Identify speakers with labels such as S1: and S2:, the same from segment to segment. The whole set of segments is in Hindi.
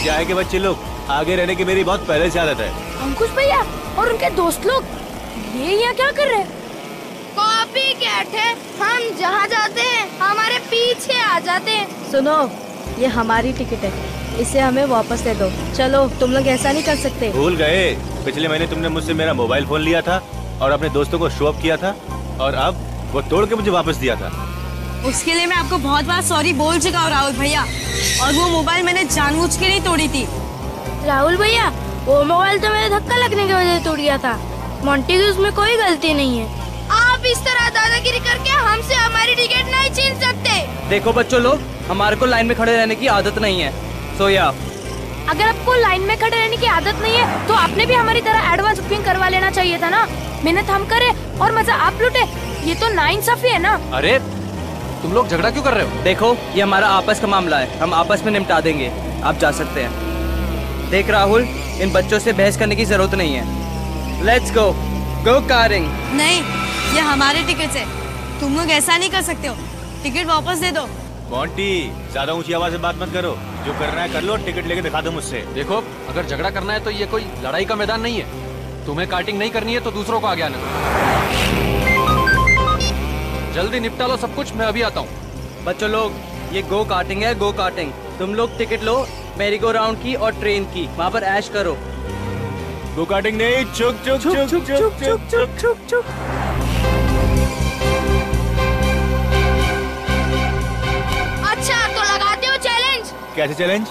S1: क्या है कि बच्चे लोग आगे रहने की मेरी बहुत पहले से आदत है।
S2: अंकुश भैया और उनके दोस्त लोग ये यहाँ क्या कर रहे हैं?
S3: कॉपी कैट है, हम जहाँ जाते हैं हमारे पीछे आ जाते हैं।
S2: सुनो, ये हमारी टिकट है, इसे हमें वापस दे दो। चलो, तुम लोग ऐसा नहीं कर सकते।
S1: भूल गए, पिछले महीने तुमने मुझसे मेरा मोबाइल फोन लिया था और अपने दोस्तों को शो ऑफ किया था, और अब वो तोड़ के मुझे वापस दिया था।
S4: उसके लिए मैं आपको बहुत बार सॉरी बोल चुका हूँ राहुल भैया, और वो मोबाइल मैंने जानबूझ के नहीं तोड़ी थी।
S2: राहुल भैया, वो मोबाइल तो मेरे धक्का लगने की वजह से टूट गया था। मोंटी की उसमें कोई गलती नहीं है।
S3: आप इस तरह दादागिरी करके हमसे हमारी टिकट नहीं छीन सकते।
S5: देखो बच्चों लोग, हमारे को लाइन में खड़े रहने की आदत नहीं है, सो या
S2: अगर आपको लाइन में खड़े रहने की आदत नहीं है तो आपने भी हमारी तरह एडवांस बुकिंग करवा लेना चाहिए था ना। मेहनत हम करे और मजा आप लुटे, ये तो नाइंसाफी है ना।
S5: अरे तुम लोग झगड़ा क्यों कर रहे हो? देखो, ये हमारा आपस का मामला है, हम आपस में निपटा देंगे, आप जा सकते हैं। देख राहुल, इन बच्चों से बहस करने की जरूरत नहीं है। Let's go, go carrying.
S4: नहीं, ये हमारे टिकट है, तुम लोग ऐसा नहीं कर सकते हो। टिकट वापस दे दो।
S1: मोंटी, ज्यादा ऊंची आवाज में बात मत करो, जो करना है कर लो, टिकट लेके दिखा दो मुझसे।
S6: देखो, अगर झगड़ा करना है तो ये कोई लड़ाई का मैदान नहीं है। तुम्हें कार्टिंग नहीं करनी है तो दूसरों को आगे आने दो। जल्दी निपटा लो सब कुछ, मैं अभी आता हूँ।
S5: बच्चों लोग, ये गो कार्टिंग है, गो कार्टिंग। तुम लोग टिकट लो मेरी गो राउंड की और ट्रेन की, वहाँ पर ऐश करो।
S1: गो कार्टिंग नहीं, चुक चुक चुक चुक चुक चुक चुक चुक चुक।
S3: अच्छा, तो लगाते हो चैलेंज?
S1: कैसे चैलेंज?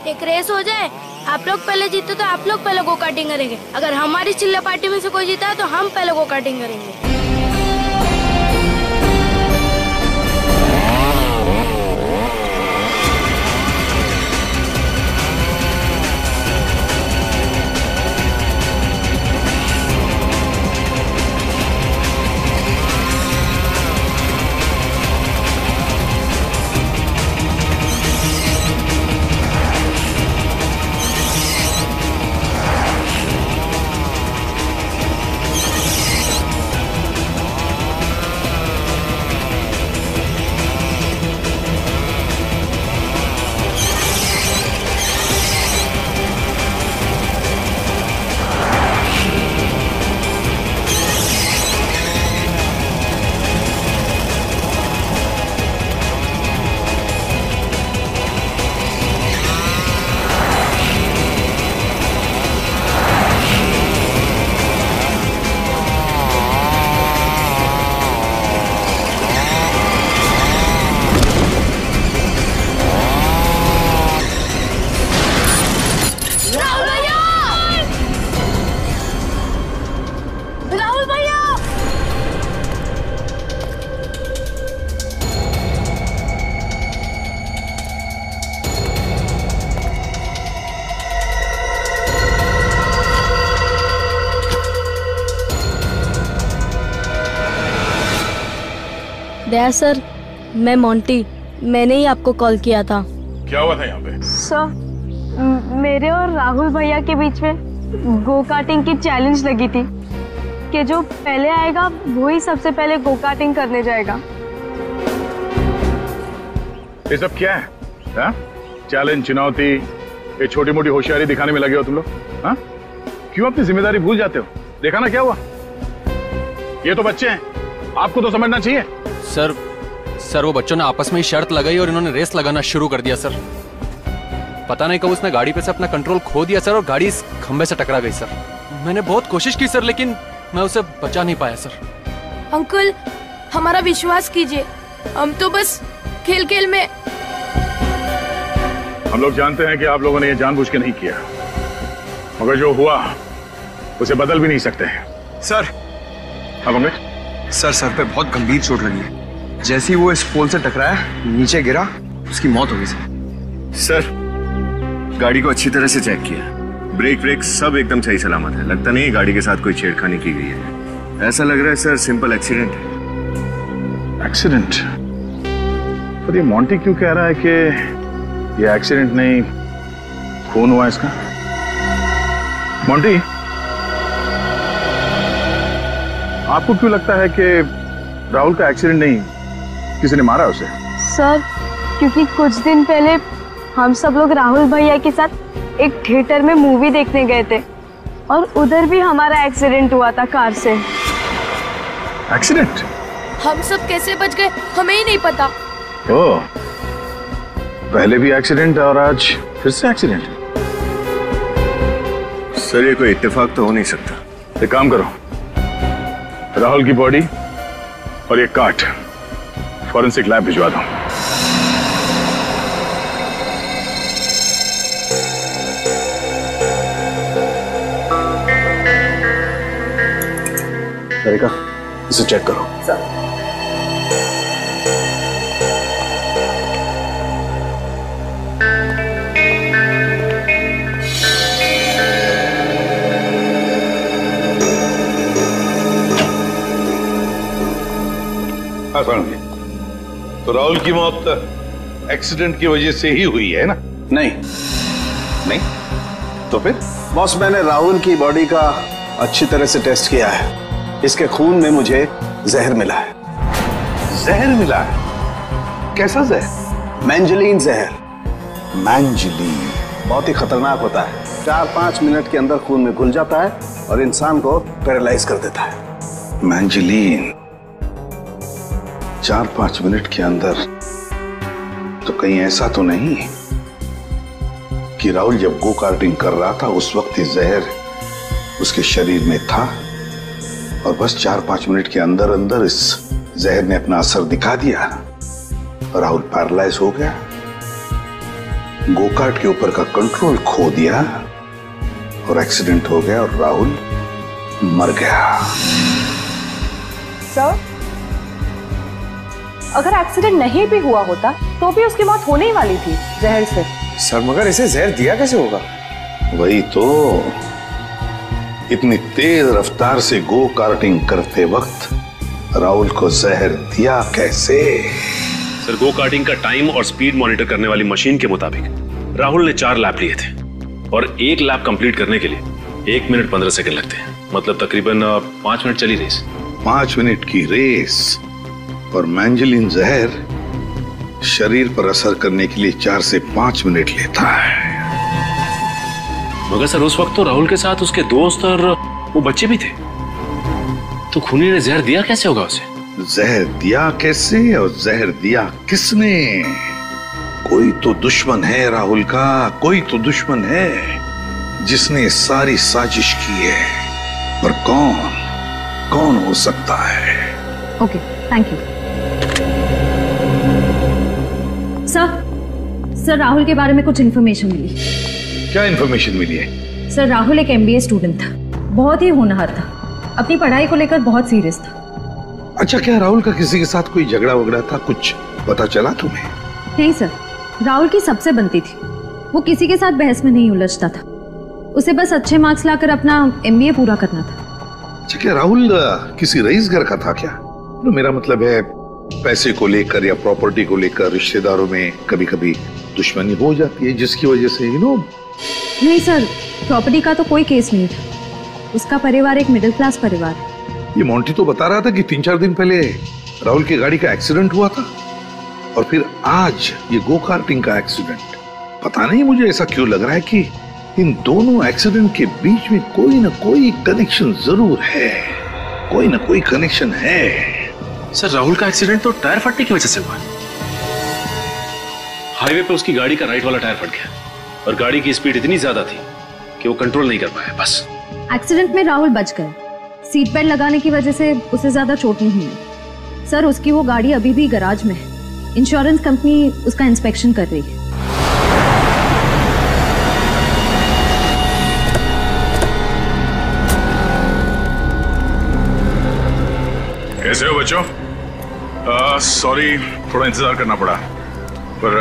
S2: एक रेस हो जाए, आप लोग पहले जीते तो आप लोग पहले गो कार्टिंग करेंगे। अगर हमारी चिल्ला पार्टी में से कोई जीता है तो हम पहले गो कार्टिंग करेंगे। दया सर, मैं मोंटी, मैंने ही आपको कॉल किया था।
S7: क्या हुआ था यहाँ पे?
S4: सर, मेरे और राहुल भैया के बीच में गो कार्टिंग की चैलेंज लगी थी कि जो पहले आएगा वही सबसे पहले गो कार्टिंग करने जाएगा।
S7: ये सब क्या है? चैलेंज, चुनौती, ये छोटी मोटी होशियारी दिखाने में लगे हो तुम लोग? हाँ, क्यों अपनी जिम्मेदारी भूल जाते हो? देखा ना क्या हुआ? ये तो बच्चे हैं, आपको तो समझना चाहिए।
S6: सर वो बच्चों ने आपस में ही शर्त लगाई और इन्होंने रेस लगाना शुरू कर दिया सर। पता नहीं कब उसने गाड़ी पे से अपना कंट्रोल खो दिया सर, और गाड़ी इस खंबे से टकरा गई सर। मैंने बहुत कोशिश की सर, लेकिन मैं उसे बचा नहीं पाया सर।
S2: अंकल, हमारा विश्वास कीजिए, हम तो बस खेल खेल में।
S7: हम लोग जानते हैं कि आप लोगों ने ये जानबूझ के नहीं किया, मगर जो हुआ उसे बदल भी नहीं सकते हैं।
S8: सर, सर पे बहुत गंभीर चोट लगी है। जैसे ही वो इस पोल से टकराया, नीचे गिरा, उसकी मौत हो गई
S9: सर। गाड़ी को अच्छी तरह से चेक किया, ब्रेक सब एकदम सही सलामत है। लगता नहीं गाड़ी के साथ कोई छेड़खानी की गई है। ऐसा लग रहा है सर सिंपल एक्सीडेंट है।
S7: एक्सीडेंट? पर ये मोंटी क्यों कह रहा है कि ये एक्सीडेंट नहीं, खून हुआ इसका? मोंटी, आपको क्यों लगता है कि राहुल का एक्सीडेंट नहीं, किसी ने मारा उसे?
S4: सर, क्योंकि कुछ दिन पहले हम सब लोग राहुल भैया के साथ एक थिएटर में मूवी देखने गए थे और उधर भी हमारा एक्सीडेंट हुआ था कार से।
S7: एक्सीडेंट?
S2: हम सब कैसे बच गए हमें ही नहीं पता।
S7: ओह, पहले भी एक्सीडेंट और आज फिर से एक्सीडेंट?
S9: सर ये कोई इत्तेफाक तो हो नहीं सकता।
S7: एक काम करो, राहुल की बॉडी और ये काट फॉरेंसिक लैब भिजवा दो। तरीका इसे चेक करो। हाँ समझ गए। तो राहुल की मौत एक्सीडेंट की वजह से ही हुई है ना?
S10: नहीं
S7: नहीं तो फिर?
S10: बॉस, मैंने राहुल की बॉडी का अच्छी तरह से टेस्ट किया है। इसके खून में मुझे जहर मिला है।
S7: जहर मिला है? कैसा जहर?
S10: मैंजलीन जहर।
S7: मैंजलीन
S10: बहुत ही खतरनाक होता है। 4-5 मिनट के अंदर खून में घुल जाता है और इंसान को पैरालाइज कर देता है।
S7: मैंजलीन 4-5 मिनट के अंदर? तो कहीं ऐसा तो नहीं कि राहुल जब गो कार्टिंग कर रहा था उस वक्त ही जहर उसके शरीर में था और बस 4-5 मिनट के अंदर अंदर इस जहर ने अपना असर दिखा दिया, राहुल पैरालाइज हो गया, गो कार्ट के ऊपर का कंट्रोल खो दिया और एक्सीडेंट हो गया और राहुल मर गया।
S4: सर, अगर एक्सीडेंट नहीं भी हुआ होता तो भी उसकी मौत होने ही वाली थी जहर से।
S8: सर मगर इसे जहर दिया कैसे होगा?
S7: वही तो, इतनी तेज रफ्तार से गो कार्टिंग करते वक्त राहुल को जहर दिया कैसे?
S11: सर, गो कार्टिंग का टाइम और स्पीड मॉनिटर करने वाली मशीन के मुताबिक राहुल ने 4 लैप लिए थे और एक लैप कंप्लीट करने के लिए 1 मिनट 15 सेकंड लगते हैं। मतलब तकरीबन 5 मिनट चली रेस।
S7: 5 मिनट की रेस और मैंजलीन जहर शरीर पर असर करने के लिए 4 से 5 मिनट लेता है।
S11: मगर सर उस वक्त तो राहुल के साथ उसके दोस्त और वो बच्चे भी थे, तो खूनी ने जहर दिया कैसे होगा उसे?
S7: जहर दिया कैसे और जहर दिया किसने? कोई तो दुश्मन है राहुल का, कोई तो दुश्मन है जिसने सारी साजिश की है, पर कौन हो सकता है?
S12: Okay, thank you. Sir Rahul के बारे में कुछ इन्फॉर्मेशन मिली।
S7: क्या इन्फॉर्मेशन मिली है?
S12: सर, राहुल एक MBA स्टूडेंट था, बहुत ही होनहार था, अपनी पढ़ाई को लेकर बहुत सीरियस था।
S7: अच्छा, क्या राहुल का किसी के साथ कोई झगड़ा वगड़ा था? कुछ पता चला तुम्हें?
S12: नहीं सर, राहुल की सबसे बनती थी, वो किसी के साथ बहस में नहीं उलझता था, उसे बस अच्छे मार्क्स लाकर अपना MBA पूरा करना था।
S7: अच्छा, क्या राहुल किसी रईस घर का था क्या? तो मेरा मतलब है पैसे को लेकर या प्रॉपर्टी को लेकर रिश्तेदारों में कभी कभी दुश्मनी हो जाती है जिसकी वजह से
S12: नहीं सर, प्रॉपर्टी का तो कोई केस नहीं था, उसका परिवार एक मिडिल क्लास परिवार है।
S7: ये मोंटी तो बता रहा था कि 3-4 दिन पहले राहुल की गाड़ी का एक्सीडेंट हुआ था और फिर आज ये गो कार्टिंग का एक्सीडेंट। पता नहीं मुझे ऐसा क्यों लग रहा है कि इन दोनों एक्सीडेंट के बीच में कोई ना कोई कनेक्शन जरूर है, कोई ना कोई कनेक्शन है।
S11: सर, राहुल का एक्सीडेंट तो टायर फटने की वजह से हुआ। हाईवे पे उसकी गाड़ी का राइट वाला टायर फट गया और गाड़ी की स्पीड इतनी ज्यादा थी कि वो कंट्रोल नहीं कर पाया। बस
S12: एक्सीडेंट में राहुल बच गया, सीट बेल्ट लगाने की वजह से उसे ज्यादा चोट नहीं हुई। सर, उसकी वो गाड़ी अभी भी गैराज में है, इंश्योरेंस कंपनी उसका इंस्पेक्शन कर रही है।
S7: कैसे हो बच्चों? सॉरी, थोड़ा इंतजार करना पड़ा, पर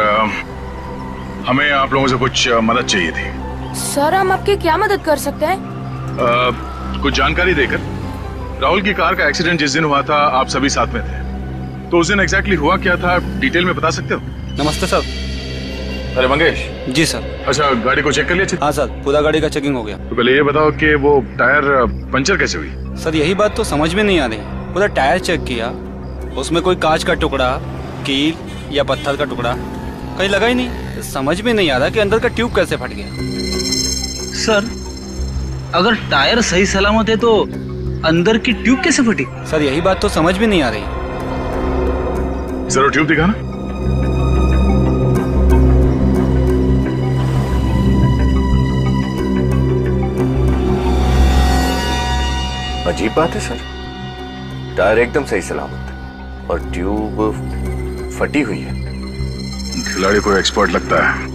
S7: हमें आप लोगों से कुछ मदद चाहिए थी।
S2: सर, हम आपकी क्या मदद कर सकते हैं?
S7: कुछ जानकारी देकर। राहुल की कार का एक्सीडेंट जिस दिन हुआ था आप सभी साथ में थे, तो उस दिन एग्जैक्टली हुआ क्या था, डिटेल में बता सकते हो?
S5: नमस्ते सर।
S7: अरे मंगेश।
S5: जी सर।
S7: अच्छा, गाड़ी को चेक कर लिया?
S5: हाँ सर, पूरा गाड़ी का चेकिंग हो गया।
S7: तो पहले ये बताओ कि वो टायर पंचर कैसे हुई?
S5: सर, यही बात तो समझ में नहीं आ रही। पूरा टायर चेक किया, उसमें कोई कांच का टुकड़ा, कील या पत्थर का टुकड़ा कहीं लगा ही नहीं। समझ में नहीं आ रहा कि अंदर का ट्यूब कैसे फट गया।
S13: सर, अगर टायर सही सलामत है तो अंदर की ट्यूब कैसे फटी?
S5: सर यही बात तो समझ में नहीं आ रही।
S7: जरा ट्यूब दिखाना।
S9: अजीब बात है सर, टायर एकदम सही सलामत है और ट्यूब फटी हुई है।
S7: खिलाड़ी को एक्सपर्ट लगता है।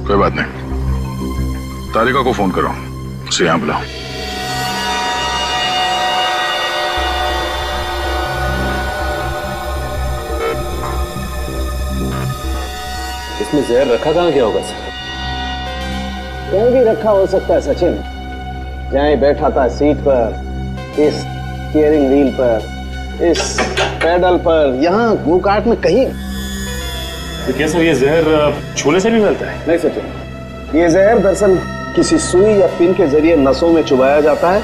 S7: कोई बात नहीं, तारिका को फोन करो, उसे यहां बुलाओ।
S10: इसमें जहर रखा कहाँ गया होगा सर? कहीं भी रखा हो सकता है सचिन, जहाँ बैठा था सीट पर, इस स्टीयरिंग व्हील पर, इस पेडल पर, यहाँ गो कार्ट में कहीं।
S11: तो क्या सर ये जहर छूने से भी फैलता है?
S10: नहीं सचिन, ये जहर दरअसल किसी सुई या पिन के जरिए नसों में चुभाया जाता है,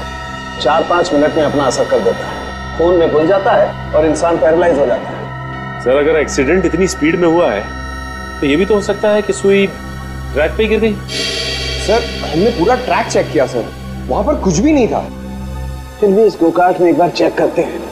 S10: 4-5 मिनट में अपना असर कर देता है, खून में घुल जाता है और इंसान पैरालाइज हो जाता है।
S11: सर अगर एक्सीडेंट इतनी स्पीड में हुआ है तो ये भी तो हो सकता है कि सुई ट्रैक पे गिर गई।
S10: सर हमने पूरा ट्रैक चेक किया सर, वहां पर कुछ भी नहीं था। फिर भी इस गोकार्ट में एक बार चेक करते हैं।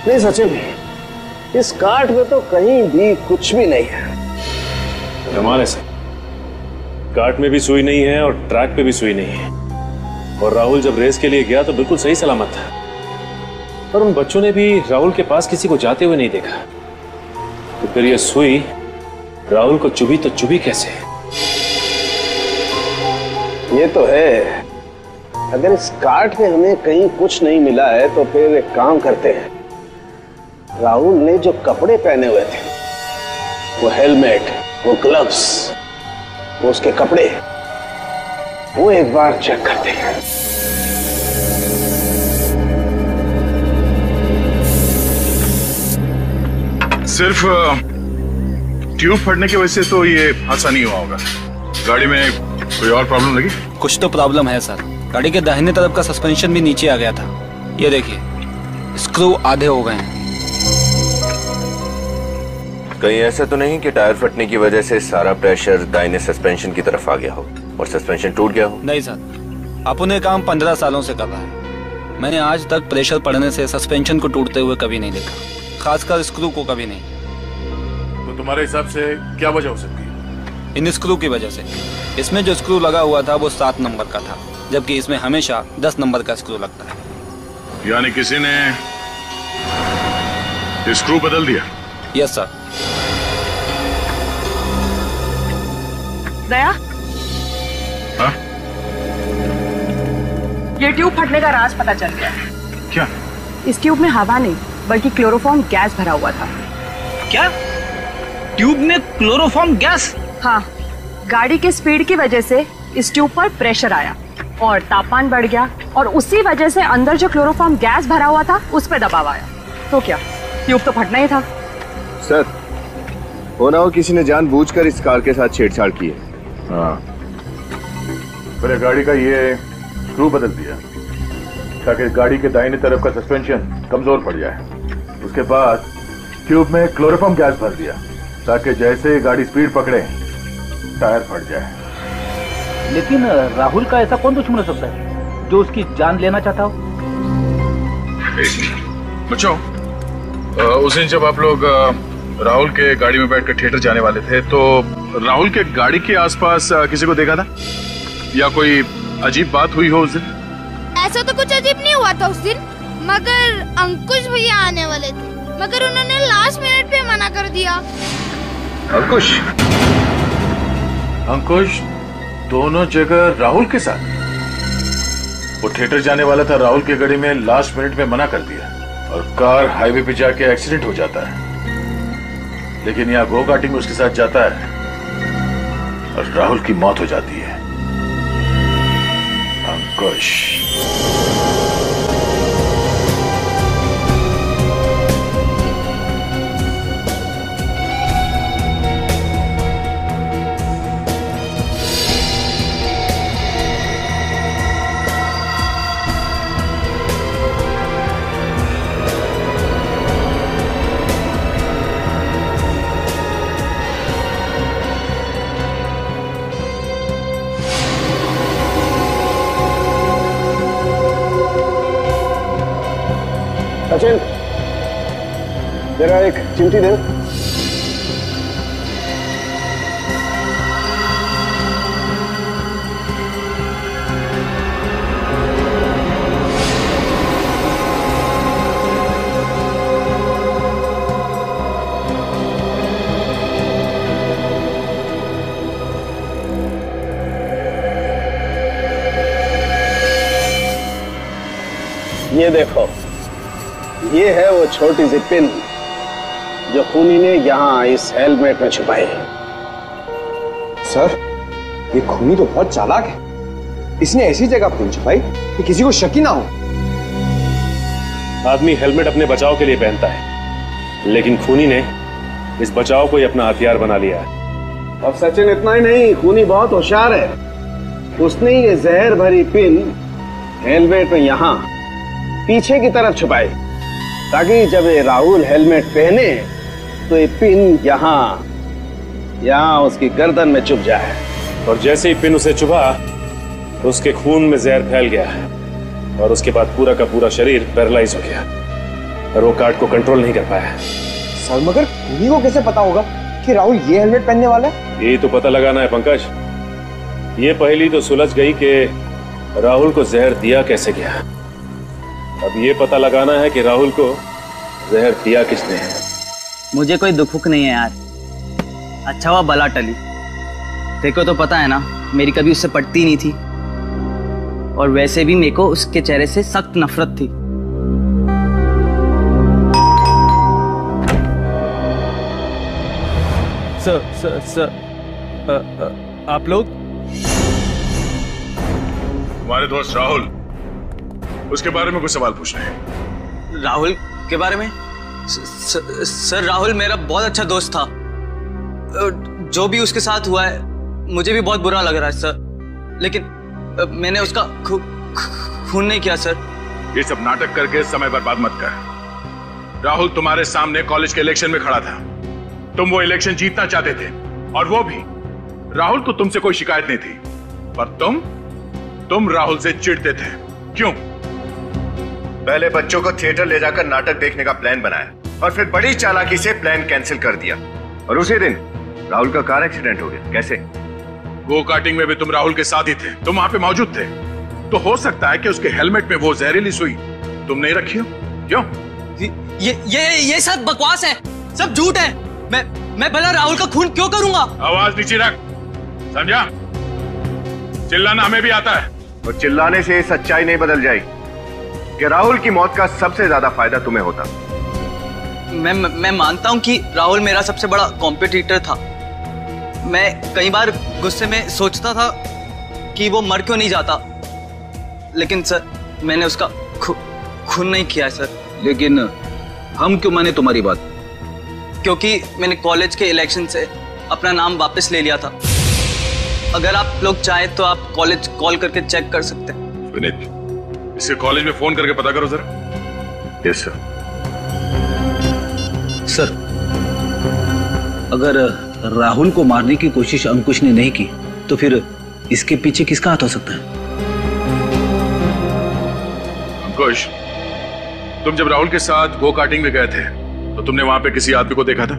S10: नहीं सचिन, इस कार्ट में तो कहीं भी कुछ भी नहीं है।
S11: कमाल है सर, कार्ट में भी सुई नहीं है और ट्रैक पे भी सुई नहीं है, और राहुल जब रेस के लिए गया तो बिल्कुल सही सलामत था। और उन बच्चों ने भी राहुल के पास किसी को जाते हुए नहीं देखा, तो फिर ये सुई राहुल को चुभी तो चुभी कैसे?
S10: ये तो है, अगर इस कार्ट में हमें कहीं कुछ नहीं मिला है तो फिर एक काम करते हैं, राहुल ने जो कपड़े पहने हुए थे, वो हेलमेट, वो ग्लव्स, वो उसके कपड़े, वो एक बार चेक करते हैं।
S7: सिर्फ ट्यूब फटने की वजह से तो ये हादसा नहीं हुआ होगा। गाड़ी में कोई और प्रॉब्लम लगी?
S5: कुछ तो प्रॉब्लम है सर, गाड़ी के दाहिने तरफ का सस्पेंशन भी नीचे आ गया था। ये देखिए, स्क्रू आधे हो गए हैं।
S9: कहीं ऐसा तो नहीं कि टायर फटने की वजह से सारा प्रेशर दाहिने सस्पेंशन की तरफ आ गया हो और सस्पेंशन टूट गया हो?
S5: नहीं सर, अपने काम 15 सालों से कर रहा है। मैंने आज तक प्रेशर पड़ने से सस्पेंशन को टूटते हुए कभी नहीं देखा, खासकर स्क्रू को कभी नहीं।
S7: तो तुम्हारे हिसाब से क्या वजह हो सकती है?
S5: इन स्क्रू की वजह से। इसमें जो स्क्रू लगा हुआ था वो 7 नंबर का था, जबकि इसमें हमेशा 10 नंबर का स्क्रू लगता है।
S7: यानी किसी ने स्क्रू बदल दिया?
S5: Yes sir.
S4: दया,
S7: हाँ?
S4: ये ट्यूब फटने का राज पता चल गया।
S7: क्या?
S4: इस ट्यूब में हवा नहीं बल्कि क्लोरोफॉर्म गैस भरा हुआ था।
S13: क्या? ट्यूब में क्लोरोफॉर्म गैस?
S4: हाँ, गाड़ी के स्पीड की वजह से इस ट्यूब पर प्रेशर आया और तापमान बढ़ गया, और उसी वजह से अंदर जो क्लोरोफॉर्म गैस भरा हुआ था उस पर दबाव आया। तो क्या, ट्यूब तो फटना ही था।
S9: सर, हो ना हो किसी ने जानबूझकर इस कार के साथ छेड़छाड़ की है।
S7: हाँ, पहले गाड़ी का ये स्क्रू बदल दिया ताकि गाड़ी के दाहिने तरफ का सस्पेंशन कमजोर पड़ जाए। उसके बाद ट्यूब में क्लोरोफॉर्म गैस भर दिया ताकि जैसे गाड़ी स्पीड पकड़े टायर फट जाए।
S13: लेकिन राहुल का ऐसा कौन दुश्मन हो सकता है जो उसकी जान लेना चाहता हो?
S7: बच्चों, उस दिन जब आप लोग राहुल के गाड़ी में बैठकर थिएटर जाने वाले थे तो राहुल के गाड़ी के आसपास किसी को देखा था या कोई अजीब बात हुई हो उस दिन?
S3: ऐसा तो कुछ अजीब नहीं हुआ था उस दिन, मगर अंकुश भैया आने वाले थे, मगर उन्होंने लास्ट मिनट पे मना कर दिया।
S7: अंकुश दोनों जगह राहुल के साथ? वो थिएटर जाने वाला था, राहुल की गाड़ी में लास्ट मिनट में मना कर दिया और कार हाईवे पे जाके एक्सीडेंट हो जाता है। लेकिन यहाँ गो कार्टिंग में उसके साथ जाता है और राहुल की मौत हो जाती है। अंकुश,
S10: सचिन, जरा एक चिमटी दे। ये देखो, ये है वो छोटी सी पिन जो खूनी ने यहाँ इस हेलमेट में छुपाई है।
S8: सर, ये खूनी तो बहुत चालाक है। इसने ऐसी जगह पिन छुपाई कि किसी को शक ही ना हो।
S11: आदमी हेलमेट अपने बचाव के लिए पहनता है, लेकिन खूनी ने इस बचाव को ही अपना हथियार बना लिया है।
S10: और सचिन, इतना ही नहीं, खूनी बहुत होशियार है। उसने ये जहर भरी पिन हेलमेट में यहाँ पीछे की तरफ छुपाई, ताकि जब ये राहुल हेलमेट पहने तो ये पिन यहाँ उसकी गर्दन में चुभ जाए।
S11: और जैसे ही पिन उसे चुभा तो उसके खून में जहर फैल गया और उसके बाद पूरा का पूरा शरीर पैरालाइज हो गया और वो कार्ड को कंट्रोल नहीं कर पाया।
S8: सर, मगर खूनी को कैसे पता होगा कि राहुल ये हेलमेट पहनने वाला है?
S11: यही तो पता लगाना है पंकज। ये पहली तो सुलझ गई कि राहुल को जहर दिया कैसे गया। अब ये पता लगाना है कि राहुल को जहर दिया किसने है।
S5: मुझे कोई दुख नहीं है यार। अच्छा हुआ बला टली। देखो तो पता है ना, मेरी कभी उससे पटती नहीं थी, और वैसे भी मेरे को उसके चेहरे से सख्त नफरत थी।
S1: सर, आप लोग?
S7: हमारे दोस्त राहुल, उसके बारे में कुछ सवाल पूछने हैं।
S5: राहुल के बारे में? सर, राहुल मेरा बहुत अच्छा दोस्त था। जो भी उसके साथ हुआ है मुझे भी बहुत बुरा लग रहा है सर, लेकिन मैंने उसका खून नहीं किया सर।
S7: ये सब नाटक करके समय बर्बाद मत कर। राहुल तुम्हारे सामने कॉलेज के इलेक्शन में खड़ा था। तुम वो इलेक्शन जीतना चाहते थे, और वो भी। राहुल को तुमसे कोई शिकायत नहीं थी, पर तुम राहुल से चिढ़ते थे। क्यों?
S9: पहले बच्चों को थिएटर ले जाकर नाटक देखने का प्लान बनाया, और फिर बड़ी चालाकी से प्लान कैंसिल कर दिया, और उसी दिन राहुल का कार एक्सीडेंट हो गया। कैसे?
S7: गो कार्टिंग में भी तुम राहुल के साथ ही थे, तुम वहां पे मौजूद थे। तो हो सकता है कि उसके हेलमेट में वो जहरीली सुई तुम नहीं रखी हो। क्यों?
S5: ये सब बकवास है, सब झूठ है। मैं भला राहुल का खून क्यों करूंगा?
S7: आवाज नीचे रख, समझा? चिल्लाना हमें भी आता है।
S9: और चिल्लाने से सच्चाई नहीं बदल जाएगी कि राहुल की मौत का सबसे ज्यादा फायदा तुम्हें होता।
S5: मैं मानता हूं कि राहुल मेरा सबसे बड़ा कॉम्पिटिटर था। मैं कई बार गुस्से में सोचता था कि वो मर क्यों नहीं जाता, लेकिन सर मैंने उसका खून नहीं किया सर।
S13: लेकिन हम क्यों माने तुम्हारी बात?
S5: क्योंकि मैंने कॉलेज के इलेक्शन से अपना नाम वापस ले लिया था। अगर आप लोग चाहें तो आप कॉलेज कॉल करके चेक कर सकते हैं।
S7: विनीत, इसके कॉलेज में फोन करके पता करो जरा।
S9: Yes sir.
S13: सर, अगर राहुल को मारने की कोशिश अंकुश ने नहीं की तो फिर इसके पीछे किसका हाथ हो सकता है?
S7: अंकुश, तुम जब राहुल के साथ गो कार्टिंग में गए थे तो तुमने वहां पे किसी आदमी को देखा था?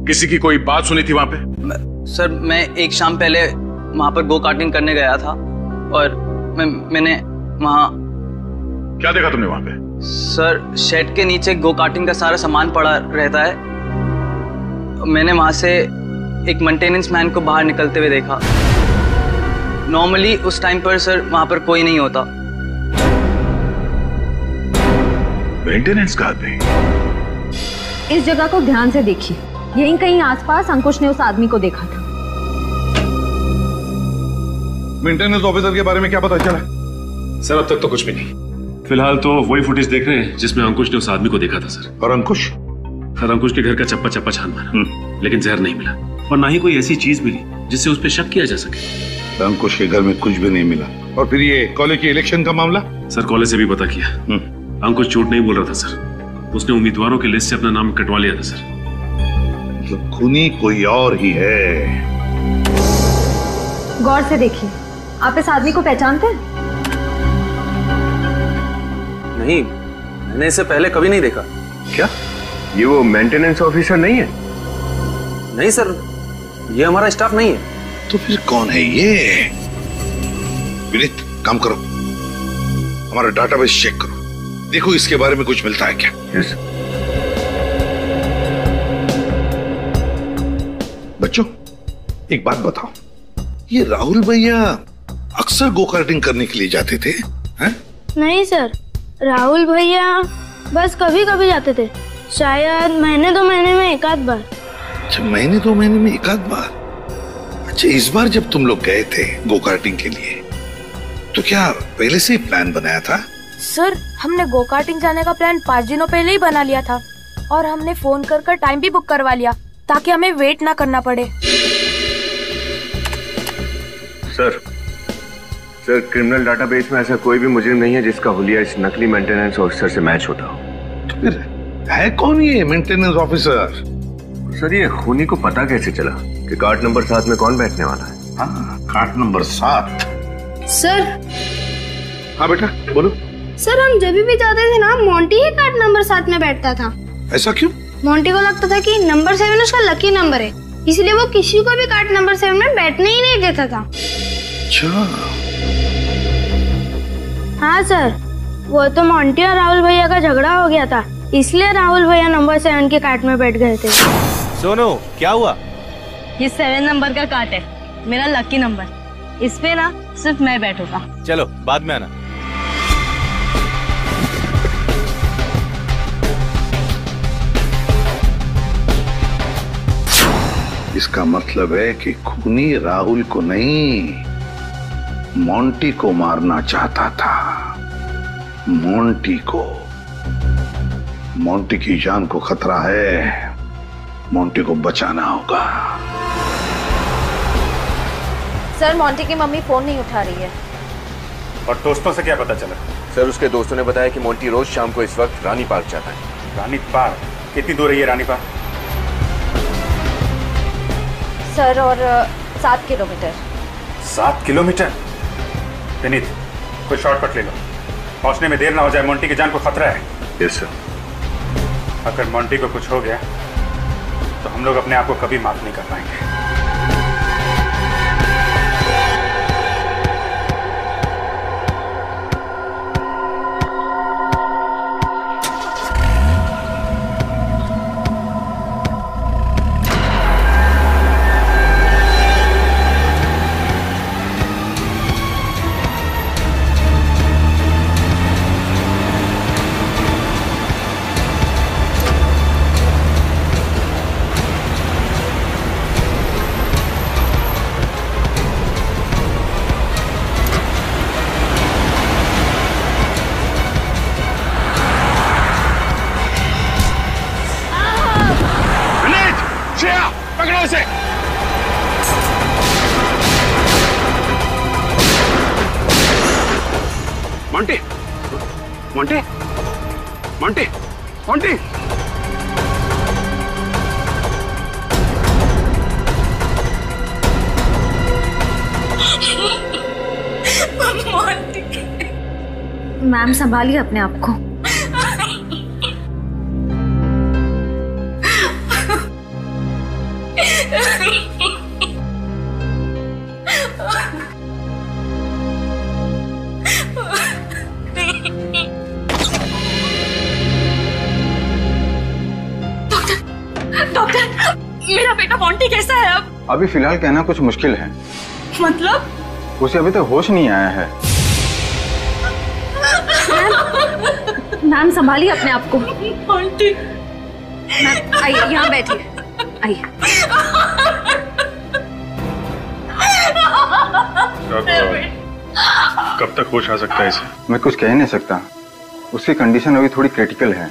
S7: किसी की कोई बात सुनी थी वहां पे?
S5: सर, मैं एक शाम पहले वहां पर गो कार्टिंग करने गया था, और मैंने वहां
S7: क्या देखा तुमने वहां पे?
S5: सर, शेड के नीचे गो कार्टिंग का सारा सामान पड़ा रहता है। मैंने वहां से एक मेंटेनेंस मैन को बाहर निकलते हुए देखा। नॉर्मली उस टाइम पर सर वहां पर कोई नहीं होता।
S7: मेंटेनेंस का आदमी?
S12: इस जगह को ध्यान से देखिए, यहीं कहीं आसपास अंकुश ने उस आदमी को देखा था।
S7: मेंटेनेंस ऑफिसर के बारे में क्या पता चला?
S11: सर अब तक तो कुछ भी नहीं। फिलहाल तो वही फुटेज देख रहे हैं जिसमें अंकुश ने उस आदमी को देखा था सर।
S7: और अंकुश?
S11: सर अंकुश के घर का चप्पा चप्पा छान मारा, लेकिन जहर नहीं मिला और ना ही कोई ऐसी चीज मिली जिससे उस पर शक किया जा सके।
S7: अंकुश के घर में कुछ भी नहीं मिला। और फिर ये कॉलेज के इलेक्शन का मामला?
S11: सर कॉलेज से भी पता किया, अंकुश झूठ नहीं बोल रहा था सर। उसने उम्मीदवारों की लिस्ट से अपना नाम कटवा लिया था सर।
S7: मतलब खूनी कोई और ही है।
S12: गौर से देखिए, आप इस आदमी को पहचानते हैं?
S6: नहीं, मैंने इसे पहले कभी नहीं देखा।
S9: क्या ये वो मेंटेनेंस ऑफिसर नहीं है?
S6: नहीं सर, ये हमारा स्टाफ नहीं है।
S7: तो फिर कौन है ये? विनीत, काम करो, हमारा डाटाबेस चेक करो, देखो इसके बारे में कुछ मिलता है क्या।
S9: यस।
S7: बच्चों, एक बात बताओ, ये राहुल भैया अक्सर गो कार्टिंग करने के लिए जाते थे हैं?
S3: नहीं सर, राहुल भैया बस कभी कभी जाते थे, शायद महीने 2 महीने में एक आध बार।
S7: अच्छा, महीने 2 महीने में एक आध बार। अच्छा, इस बार जब तुम लोग गए थे गो कार्टिंग के लिए तो क्या पहले से ही प्लान बनाया था?
S2: सर हमने गो कार्टिंग जाने का प्लान 5 दिनों पहले ही बना लिया था और हमने फोन कर टाइम भी बुक करवा लिया ताकि हमें वेट ना करना पड़े।
S9: सर क्रिमिनल डाटाबेस में ऐसा कोई भी मुजरिम नहीं है जिसका हुलिया इस नकली मेंटेनेंस ऑफिसर से मैच होता हो।
S7: तो फिर है कौन ये मेंटेनेंस ऑफिसर?
S9: सर ये खूनी को पता कैसे चला कि कार्ड नंबर 7 में कौन बैठने वाला है?
S7: हाँ, कार्ड नंबर 7।
S3: सर।
S7: हाँ बेटा बोलो।
S3: सर हम जब भी जाते थे ना, मोंटी ही कार्ड नंबर 7 में बैठता था।
S7: ऐसा क्यों?
S3: मोंटी को लगता था कि नंबर 7 उसका लकी नंबर है, इसलिए वो किसी को भी कार्ड नंबर 7 में बैठने ही नहीं देता था।
S7: अच्छा।
S3: हाँ सर, वो तो मोंटी और राहुल भैया का झगड़ा हो गया था, इसलिए राहुल भैया नंबर 7 के कार्ड में बैठ गए थे।
S1: सोनू, क्या हुआ?
S14: ये 7 नंबर का कार्ड है, मेरा लकी नंबर। इस पे ना सिर्फ मैं बैठूंगा।
S1: चलो बाद में आना।
S7: इसका मतलब है कि खूनी राहुल को नहीं, मोंटी को मारना चाहता था। मोंटी को। मोंटी की जान को खतरा है, मोंटी को बचाना होगा।
S15: सर मोंटी की मम्मी फोन नहीं उठा रही है।
S16: और दोस्तों से क्या पता चला?
S9: सर उसके दोस्तों ने बताया कि मोंटी रोज शाम को इस वक्त रानी पार्क जाता है।
S16: रानी पार्क? कितनी दूर है ये रानी पार्क?
S15: सर और 7 किलोमीटर।
S16: 7 किलोमीटर? विनीत, कोई शॉर्टकट ले लो, पहुंचने में देर ना हो जाए, मोंटी की जान को खतरा है।
S9: Yes sir.
S16: अगर मोंटी को कुछ हो गया तो हम लोग अपने आप को कभी माफ नहीं कर पाएंगे।
S7: पकड़ो इसे। Monty, Monty, Monty, Monty.
S12: Ma'am संभालिए अपने आप को।
S2: डॉक्टर, मेरा बेटा मोंटी कैसा है अब?
S8: अभी फिलहाल कहना कुछ मुश्किल है।
S2: मतलब?
S8: उसे अभी तक होश नहीं आया है।
S12: मैम संभालिए अपने आप को।
S2: मोंटी,
S12: मैम आइए यहाँ बैठिए, आइए।
S7: कब तक होश आ सकता है इसे?
S16: मैं कुछ कह ही नहीं सकता, उसकी कंडीशन अभी थोड़ी क्रिटिकल है।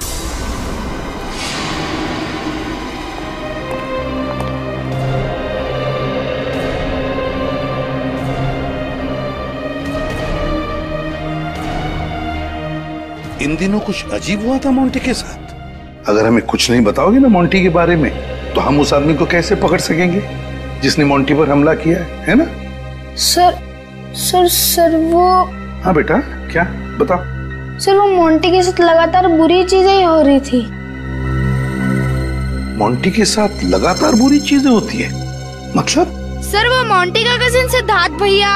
S17: इन दिनों कुछ अजीब हुआ था मोंटी के साथ। अगर हमें कुछ नहीं बताओगे ना मोंटी के बारे में, तो हम उस आदमी को कैसे पकड़ सकेंगे जिसने मोंटी पर हमला किया है ना?
S3: सर वो।
S17: हाँ बेटा, क्या बताओ?
S3: सर वो मोंटी के साथ लगातार बुरी चीजें ही हो रही थी।
S17: मोंटी के साथ लगातार बुरी चीजें होती है मतलब?
S3: सर वो मोंटी का कजिन सिद्धार्थ भैया,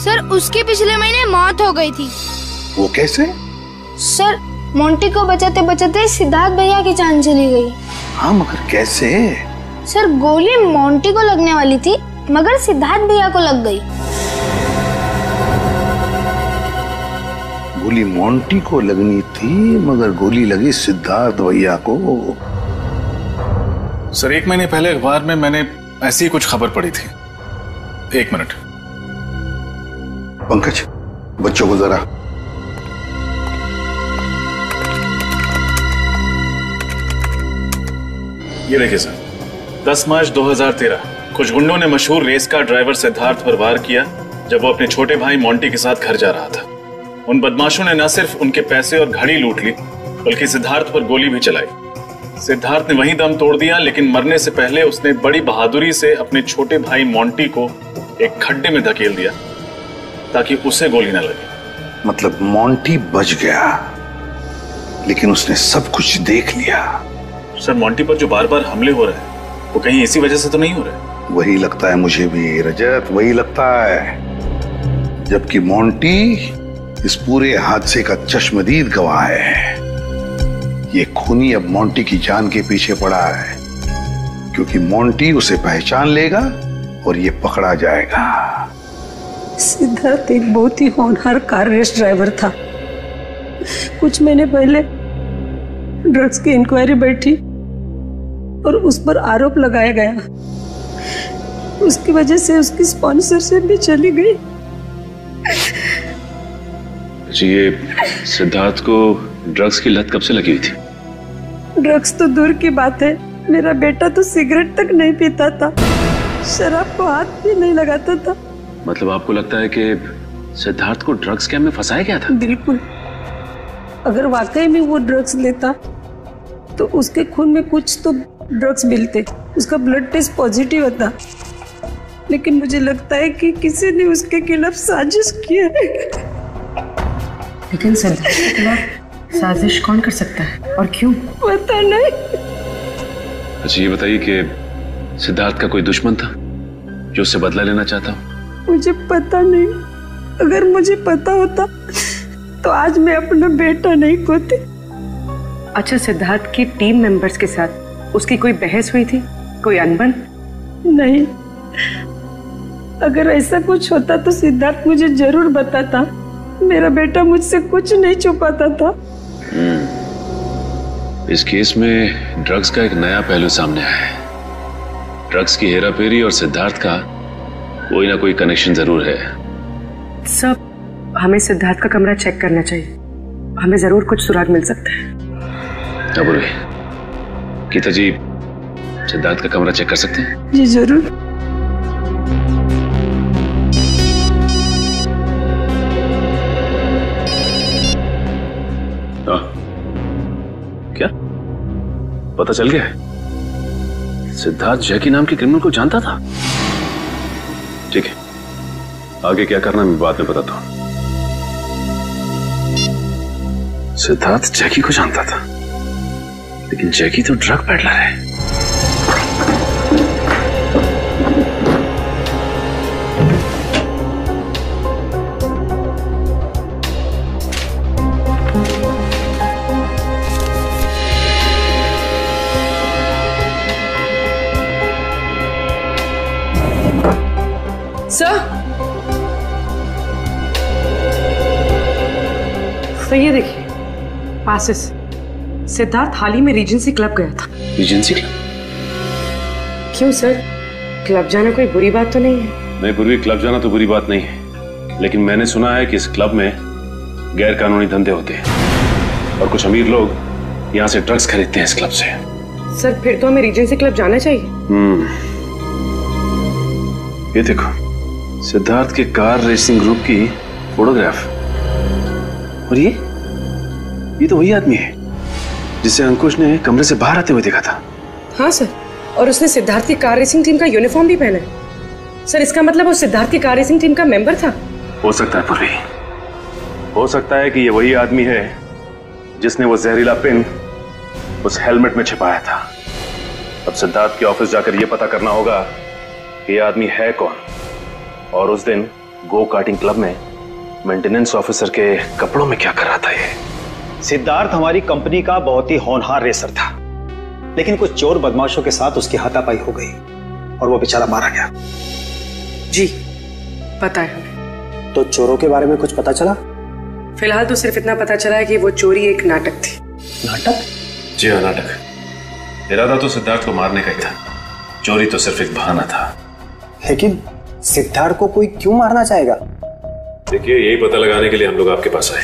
S3: सर उसकी पिछले महीने मौत हो गई थी।
S17: वो कैसे?
S3: सर मोंटी को बचाते बचाते सिद्धार्थ भैया की जान चली गई।
S17: हाँ मगर कैसे?
S3: सर गोली मोंटी को लगने वाली थी मगर सिद्धार्थ भैया को लग गई।
S17: गोली मोंटी को लगनी थी मगर गोली लगी सिद्धार्थ भैया को।
S7: सर 1 महीने पहले अखबार में मैंने ऐसी ही कुछ खबर पढ़ी थी। 1 मिनट।
S17: पंकज, बच्चों को जरा।
S11: ये देखिए सर, 10 मार्च 2013 कुछ गुंडों ने मशहूर रेस कार ड्राइवर सिद्धार्थ पर वार किया जब वो अपने छोटे भाई मोंटी के साथ घर जा रहा था। उन बदमाशों ने न सिर्फ उनके पैसे और घड़ी लूट ली बल्कि सिद्धार्थ पर गोली भी चलाई। सिद्धार्थ ने वहीं दम तोड़ दिया, लेकिन मरने से पहले उसने बड़ी बहादुरी से अपने छोटे भाई मोंटी को एक खड्डे में धकेल दिया ताकि उसे गोली न लगे।
S17: मतलब मोंटी बच गया, लेकिन उसने सब कुछ देख लिया।
S11: सर मोंटी पर जो बार बार हमले हो रहे हैं वो कहीं इसी वजह से तो नहीं हो रहे?
S17: वही लगता है मुझे भी रजत, वही लगता है। जबकि मोंटी इस पूरे हादसे का चश्मदीद गवाह है। ये खूनी अब मोंटी की जान के पीछे पड़ा है, क्योंकि मोंटी उसे पहचान लेगा और ये पकड़ा जाएगा।
S18: सिद्धार्थ एक बहुत ही होनहार कार रेस ड्राइवर था। कुछ महीने पहले ड्रग्स की इंक्वायरी बैठी और उस पर आरोप लगाया गया। उसकी वजह से उसकी स्पॉन्सरशिप भी चली गई।
S11: जी, ये सिद्धार्थ को ड्रग्स की लत कब से लगी हुई थी?
S18: ड्रग्स तो दूर की बात है, मेरा बेटा तो सिगरेट तक नहीं पीता था, शराब को हाथ भी नहीं लगाता था।
S11: मतलब आपको लगता है कि सिद्धार्थ को ड्रग्स स्कैम में फंसाया गया था?
S18: बिल्कुल। अगर वाकई में वो ड्रग्स लेता तो उसके खून में कुछ तो ड्रग्स मिलते, उसका ब्लड टेस्ट पॉजिटिव होता। लेकिन मुझे लगता है कि किसी ने उसके खिलाफ साजिश की है।
S4: लेकिन सिद्धार्थ के खिलाफ साजिश कौन कर सकता है और क्यों?
S18: पता नहीं।
S11: अच्छा ये बताइए कि सिद्धार्थ का कोई दुश्मन था जो उससे बदला लेना चाहता हो?
S18: मुझे पता नहीं। अगर मुझे पता होता तो आज मैं अपना बेटा नहीं खोती।
S4: अच्छा, सिद्धार्थ की टीम मेंबर्स के साथ उसकी कोई बहस हुई थी, कोई अनबन?
S18: नहीं। अगर ऐसा कुछ होता तो सिद्धार्थ मुझे जरूर बताता। मेरा बेटा मुझसे कुछ नहीं छुपाता था।
S11: इस केस में ड्रग्स का एक नया पहलू सामने आया है। ड्रग्स की हेराफेरी और सिद्धार्थ का कोई ना कोई कनेक्शन जरूर है।
S4: सब हमें सिद्धार्थ का कमरा चेक करना चाहिए, हमें जरूर कुछ सुराग मिल सकता है।
S11: अब गीता जी, सिद्धार्थ का कमरा चेक कर सकते हैं?
S18: जी जरूर।
S11: क्या पता चल गया है? सिद्धार्थ जैकी नाम के क्रिमिनल को जानता था? ठीक है, आगे क्या करना मैं बाद में बताता हूं। सिद्धार्थ जैकी को जानता था, लेकिन जैकी तो ड्रग पेडलर है।
S4: सर, तो ये देखिए पासेस। सिद्धार्थ हाल ही में रीजेंसी क्लब गया था।
S11: Regency club?
S4: क्यों सर, क्लब जाना कोई बुरी बात तो नहीं है?
S11: नहीं, पूर्वी क्लब जाना तो बुरी बात नहीं है, लेकिन मैंने सुना है कि इस क्लब में गैर कानूनी धंधे होते हैं और कुछ अमीर लोग यहाँ से ड्रग्स खरीदते हैं इस क्लब से।
S4: सर फिर तो हमें रीजेंसी क्लब जाना चाहिए।
S11: ये देखो, सिद्धार्थ के कार रेसिंग ग्रुप की फोटोग्राफ। और ये तो वही आदमी है जिसे अंकुश ने कमरे से बाहर आते हुए देखा था।
S4: हाँ सर, और उसने सिद्धार्थ की कार रेसिंग टीम का यूनिफॉर्म भी पहना है। सर इसका मतलब वो सिद्धार्थ की कार रेसिंग टीम का मेंबर था।
S11: हो सकता है पूर्वी, हो सकता है कि ये वही आदमी है जिसने वो जहरीला पिन उस हेलमेट में छिपाया था। अब सिद्धार्थ के ऑफिस जाकर ये पता करना होगा कि ये आदमी है कौन और उस दिन गो कार्टिंग क्लब में मेंटेनेंस ऑफिसर के कपड़ों में क्या कर रहा था। ये
S19: सिद्धार्थ हमारी कंपनी का बहुत ही होनहार रेसर था, लेकिन कुछ चोर बदमाशों के साथ उसकी हाथापाई हो गई और वो बेचारा मारा गया।
S4: जी पता है हमें।
S19: तो चोरों के बारे में कुछ पता चला?
S4: फिलहाल तो सिर्फ इतना पता चला है कि वो चोरी एक नाटक थी।
S19: नाटक?
S11: जी हाँ, नाटक। इरादा तो सिद्धार्थ को मारने का ही था, चोरी तो सिर्फ एक बहाना था।
S19: लेकिन सिद्धार्थ को कोई क्यों मारना चाहेगा?
S11: देखिए, यही पता लगाने के लिए हम लोग आपके पास आए।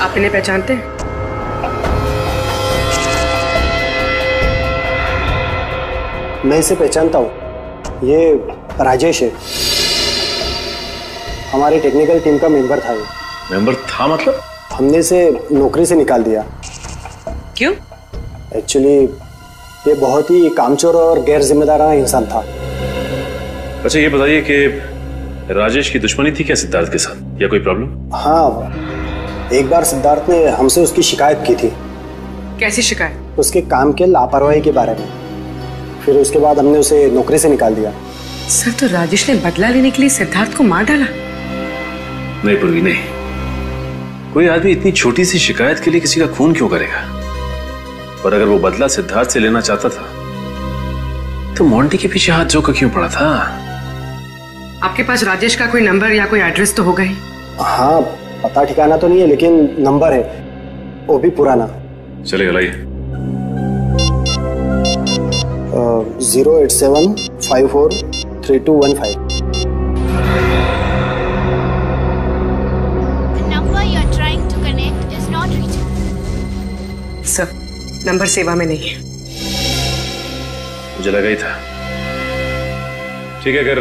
S4: आप इन्हें पहचानते हैं?
S19: मैं इसे पहचानता हूँ, ये राजेश है, हमारी टेक्निकल टीम का मेंबर था। ये
S11: मेंबर था मतलब?
S19: हमने इसे नौकरी से निकाल दिया।
S4: क्यों?
S19: एक्चुअली ये बहुत ही कामचोर और गैर जिम्मेदाराना इंसान था।
S11: अच्छा ये बताइए कि राजेश की दुश्मनी थी क्या सिद्धार्थ के साथ, या कोई प्रॉब्लम?
S19: हाँ, एक बार सिद्धार्थ ने हमसे उसकी शिकायत की थी।
S4: कैसी शिकायत?
S19: उसके काम के लापरवाही के बारे में। फिर उसके बाद हमने उसे नौकरी से निकाल दिया।
S4: सर तो राजेश ने बदला लेने के लिए सिद्धार्थ को मार डाला?
S11: नहीं पूर्वी, नहीं। कोई आदमी इतनी छोटी सी शिकायत के लिए किसी का खून क्यों करेगा? और अगर वो बदला सिद्धार्थ से लेना चाहता था तो मोंटी के पीछे हाथ जोकर क्यों पड़ा था?
S4: आपके पास राजेश का कोई नंबर या कोई एड्रेस तो होगा ही?
S19: हाँ, पता ठिकाना तो नहीं है, लेकिन नंबर है, वो भी पुराना।
S11: चलिए लाइए।
S19: 087543215।
S4: सर नंबर सेवा में नहीं है।
S11: मुझे लगा ही था। ठीक है, अगर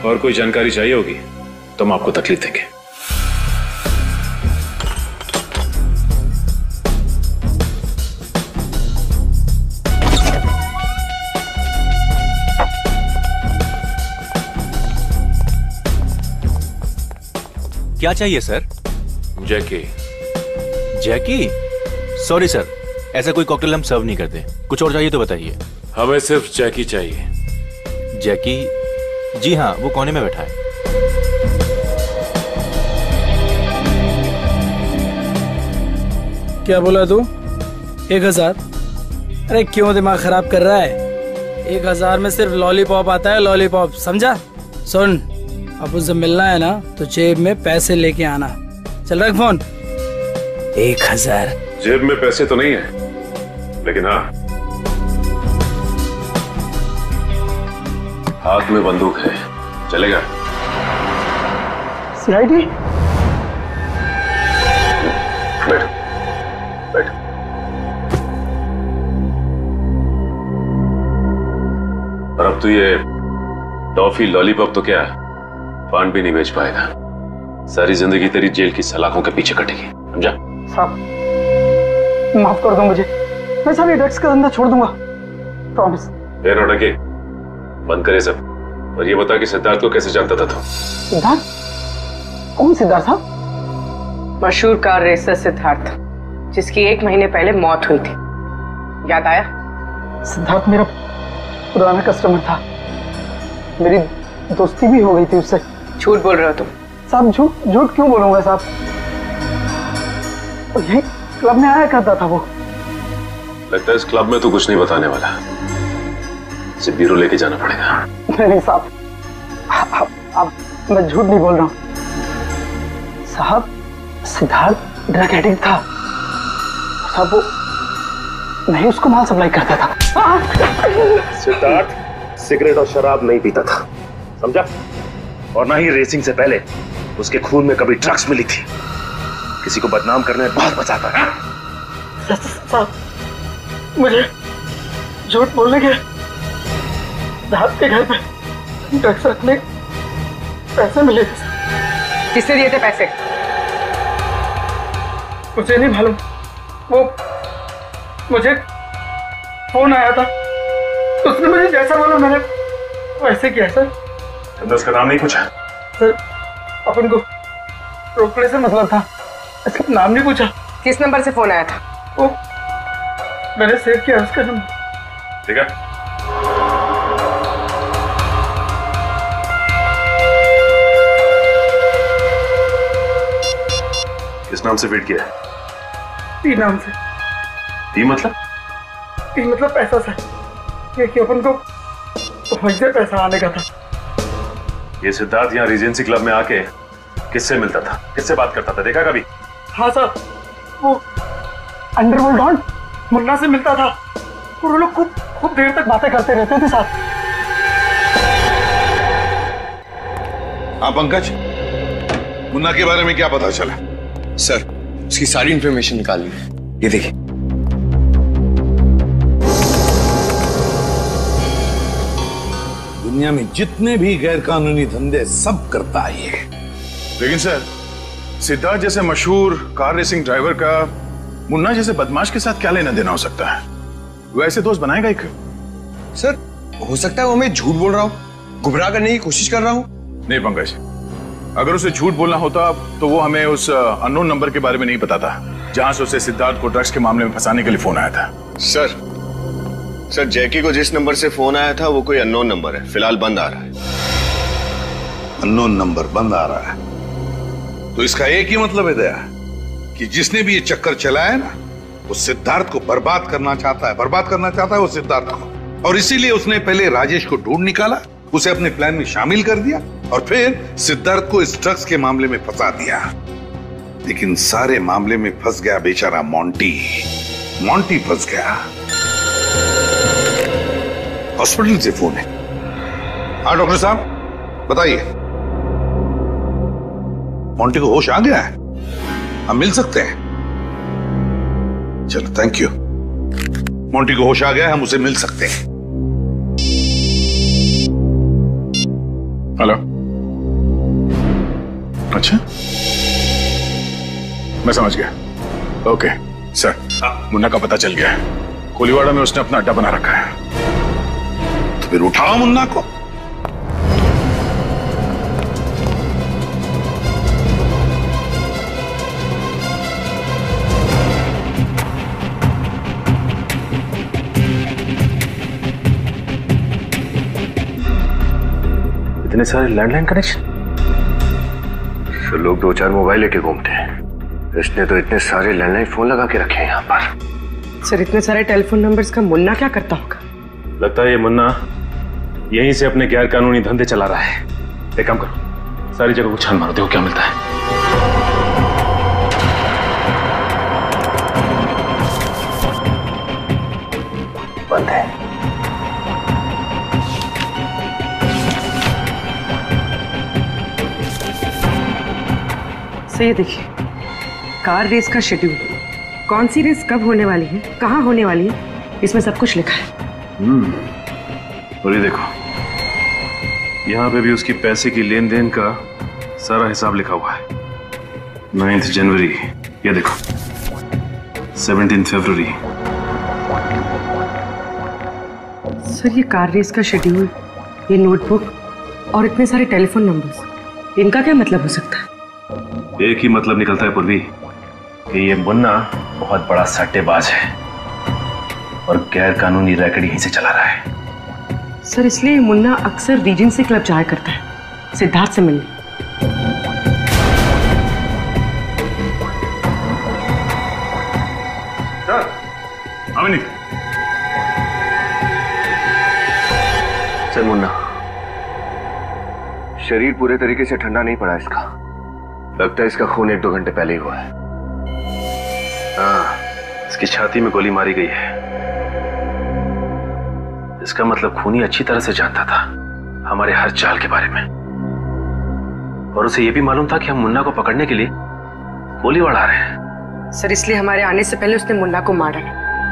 S11: और कोई जानकारी चाहिए होगी तो हम आपको तकलीफ देंगे।
S1: क्या चाहिए सर?
S11: जैकी।
S1: जैकी? सॉरी सर, ऐसा कोई कॉकटेल हम सर्व नहीं करते। कुछ और चाहिए तो बताइए।
S11: हमें सिर्फ जैकी चाहिए।
S1: जैकी? जी हाँ, वो कोने में बैठा है।
S20: क्या बोला तू? 1000? अरे क्यों दिमाग खराब कर रहा है? 1000 में सिर्फ लॉलीपॉप आता है, लॉलीपॉप, समझा? सुन, अब उससे मिलना है ना तो जेब में पैसे लेके आना। चल रख फोन। 1000।
S11: जेब में पैसे तो नहीं है, लेकिन हाँ, हाथ में बंदूक है। चलेगा?
S20: सीआईडी?
S11: बैठ बैठ। और अब तो ये टॉफी लॉलीपॉप तो क्या पान भी नहीं बेच पाएगा। सारी जिंदगी तेरी जेल की सलाखों के पीछे कटेगी, समझा?
S20: साहब माफ कर दो मुझे, मैं सारी ड्रग्स का धंधा छोड़ दूंगा, प्रॉमिस।
S11: फिर नौटंकी बंद करे सब, और ये बता कि सिद्धार्थ को कैसे जानता था तू?
S20: सिद्धार्थ? कौन सिद्धार्थ साहब?
S4: मशहूर कार रेसर सिद्धार्थ, जिसकी 1 महीने पहले मौत हुई थी। याद आया?
S20: सिद्धार्थ मेरा पुराना कस्टमर था, मेरी दोस्ती भी हो गई थी उससे।
S4: झूठ बोल रहे हो तुम?
S20: साहब झूठ क्यों बोलूंगा साहब? यही क्लब में आया करता था वो।
S11: लगता है इस क्लब में तो कुछ नहीं बताने वाला, इसे ब्यूरो लेके जाना पड़ेगा।
S20: नहीं साहब, अब मैं झूठ नहीं बोल रहा हूँ साहब। सिद्धार्थ ड्रग एडिक्ट था साहब, वो मैं उसको माल सप्लाई करता था।
S9: सिद्धार्थ सिगरेट और शराब नहीं पीता था,
S11: समझा? और ना ही रेसिंग से पहले उसके खून में कभी ड्रग्स मिली थी। किसी को बदनाम करने में बहुत मजा आता है।
S20: मुझे झूठ बोलने के रात के घर पे ड्रग्स रखने पैसे मिले थे।
S4: किसने दिए थे पैसे?
S20: मुझे नहीं मालूम, वो मुझे फोन आया था, उसने मुझे जैसा बोला मैंने वैसे किया सर।
S11: तुमने उसका नाम नहीं पूछा?
S20: सर अपन को रोकने से मतलब था, इसका नाम नहीं पूछा।
S4: किस नंबर से फोन आया था?
S20: वो मैंने सेव किया उसका नंबर।
S11: ठीक है, किस नाम से फीड किया?
S20: टी नाम से।
S11: टी मतलब?
S20: टी मतलब पैसा सर, ये कि अपन को वहीं से पैसा आने का था।
S11: ये सिद्धार्थ यहाँ रीजेंसी क्लब में आके किससे मिलता था, किससे बात करता था, देखा कभी?
S20: हाँ सर, वो अंडरवर्ल्ड डॉन मुन्ना से मिलता था और वो लोग खूब देर तक बातें करते रहते थे साथ।
S17: हाँ पंकज, मुन्ना के बारे में क्या पता चला?
S8: सर, उसकी सारी इंफॉर्मेशन निकाल ली है, ये देखिए।
S17: दुनिया में जितने भी गैर कानूनी धंधे सब करता है ये।
S7: लेकिन सर, सिद्धार्थ जैसे मशहूर कार रेसिंग ड्राइवर का मुन्ना जैसे बदमाश के साथ क्या लेना देना हो सकता है? वो ऐसे दोस्त बनाएगा एक?
S8: सर, हो सकता है वो हमें झूठ बोल रहा हो, गुमराह करने की कोशिश कर रहा हूं।
S7: नहीं पंकज, अगर उसे झूठ बोलना होता तो वो हमें उस अननोन नंबर के बारे में नहीं बताता जहां से उसे सिद्धार्थ को ड्रग्स के मामले में फंसाने के लिए फोन आया था।
S9: सर जैकी को जिस नंबर से फोन आया था वो कोई अननोन नंबर है, फिलहाल बंद आ रहा है।
S17: अननोन नंबर बंद आ रहा है तो इसका एक ही मतलब है दया कि जिसने भी ये चक्कर चलाया ना, वो सिद्धार्थ को बर्बाद करना चाहता है वो सिद्धार्थ को। और इसीलिए उसने पहले राजेश को ढूंढ निकाला, उसे अपने प्लान में शामिल कर दिया और फिर सिद्धार्थ को इस ड्रग्स के मामले में फंसा दिया। लेकिन सारे मामले में फंस गया बेचारा मोंटी फंस गया। हॉस्पिटल से फोन है। हाँ डॉक्टर साहब बताइए, मोंटी को होश आ गया है? हम मिल सकते हैं? चलो थैंक यू। मोंटी को होश आ गया है, हम उसे मिल सकते हैं।
S7: हेलो, अच्छा मैं समझ गया। ओके सर, मुन्ना का पता चल गया है, कोलीवाड़ा में उसने अपना अड्डा बना रखा है।
S17: तो फिर उठाओ मुन्ना को।
S11: इतने सारे लैंडलाइन कनेक्शन,
S9: तो लोग 2-4 मोबाइल लेके घूमते हैं। इसने तो इतने सारे लैंडलाइन फोन लगा के रखे हैं यहाँ पर।
S4: सर, इतने सारे टेलीफोन नंबर्स का मुन्ना क्या करता होगा?
S11: लगता है ये मुन्ना यहीं से अपने गैर कानूनी धंधे चला रहा है। एक काम करो, सारी जगह को छान मारो, देखो क्या मिलता है। बंद है।
S4: ये देखिए, कार रेस का शेड्यूल, कौन सी रेस कब होने वाली है, कहाँ होने वाली है, इसमें सब कुछ लिखा है।
S11: और ये देखो, यहाँ पे भी उसकी पैसे की लेन देन का सारा हिसाब लिखा हुआ है। 9 जनवरी, ये देखो 17 फरवरी।
S4: सर, ये कार रेस का शेड्यूल, ये नोटबुक और इतने सारे टेलीफोन नंबर्स, इनका क्या मतलब हो सकता है?
S11: एक ही मतलब निकलता है पूर्वी, कि ये मुन्ना बहुत बड़ा सट्टेबाज है और गैर कानूनी रैकेट यहीं से चला रहा है।
S4: सर, इसलिए मुन्ना अक्सर रीजेंसी क्लब जाया करता है सिद्धार्थ से मिलने।
S7: सर, अमित।
S9: सर, मुन्ना शरीर पूरे तरीके से ठंडा नहीं पड़ा इसका, लगता है इसका खून 1-2 घंटे पहले ही हुआ है।
S11: हाँ, इसकी छाती में गोली मारी गई है। इसका मतलब खूनी अच्छी तरह से जानता था हमारे हर चाल के बारे में, और उसे यह भी मालूम था कि हम मुन्ना को पकड़ने के लिए गोलीबार आ रहे हैं।
S21: सर इसलिए हमारे आने से पहले उसने मुन्ना को मारा,